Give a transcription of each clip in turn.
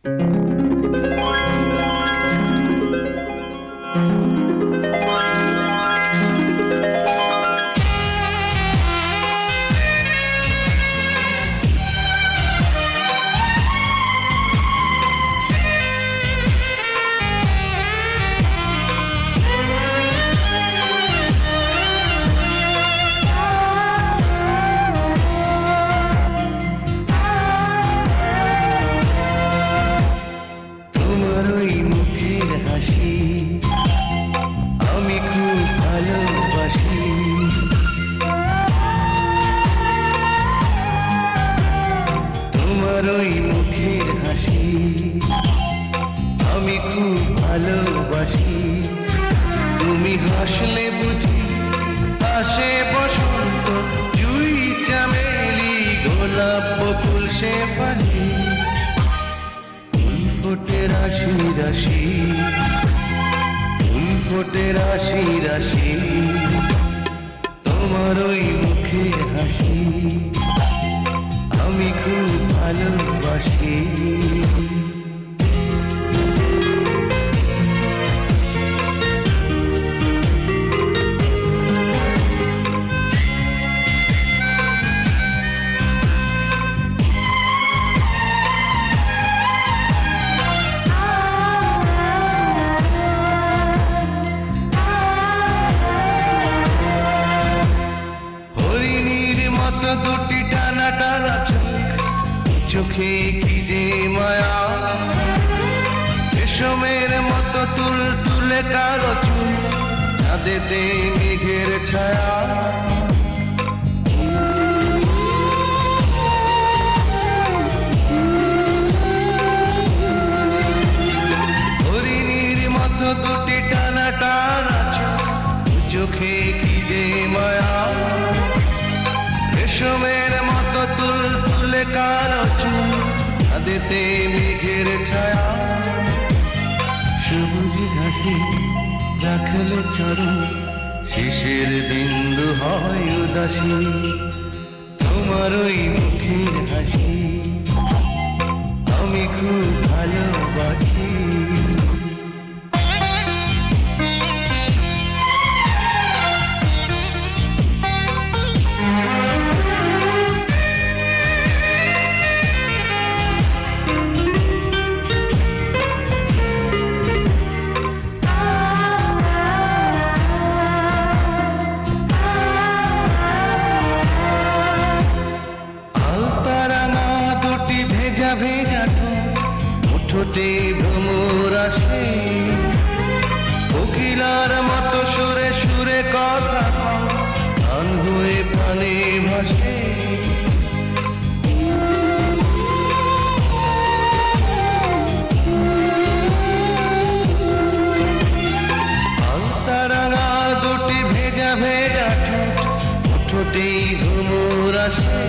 আমি খুব ভালোবাসি। তোমার ওই মুখের হাসি আমি খুব ভালোবাসি। তুমি হাসলে বুঝি আসে বসন্ত, জুঁই চামেলি গোলাপ বকুল শেফালি, ফুল ফোটে রাশি রাশি, ফুল ফোটে রাশি রাশি। তোমার ওই মুখের হাসি আমি খুব ভালোবাসি। দুটি টানা টানা চোখে কি যে মায়া, রেশমের মতো তুল তুলে কালো চুল, চাঁদেতে মেঘের ছায়া। হরিণীর মতো দুটি টানা টানা চোখে কি যে মায়া, রেশমের মতো তুল তুলে কালো চুল, চাঁদেতে মেঘের ছায়া। সবুজ ঘাসে রাখলে চরণ, শিশির বিন্দু হয় উদাসী। তোমার ওই মুখের হাসি আমি খুব ভালোবাসি। ভেজা ভেজা ঠোঁটে ভ্রমর আসে, কোকিলার মতো সুরে সুরে কথা গান হয়ে প্রাণে ভাসে। আলতারাঙা দুটি ভেজা ভেজা ঠোঁটে ভ্রমর আসে,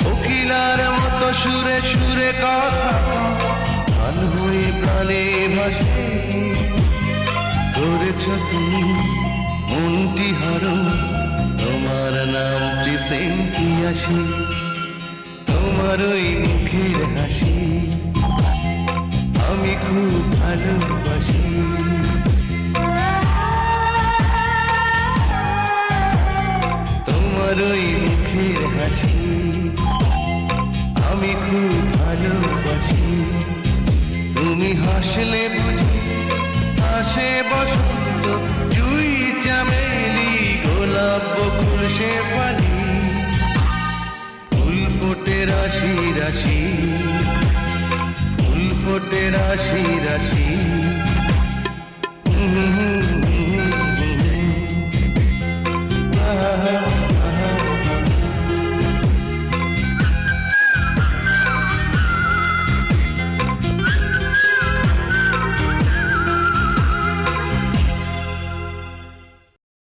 কোকিলার মতো সুরে সুরে কথা গান হয়ে প্রাণে ভাসে। ধরেছ তুমি মনটি হারো, তোমার নামটি প্রেম কি আসে। তোমার ওই মুখের হাসি আমি খুব ভালোবাসি। তোমার ওই মুখের হাসি আমি খুব ভালোবাসি। তুমি হাসলে বুঝি আসে বসন্ত, জুঁই চামেলি গোলাপ বকুল শেফালি।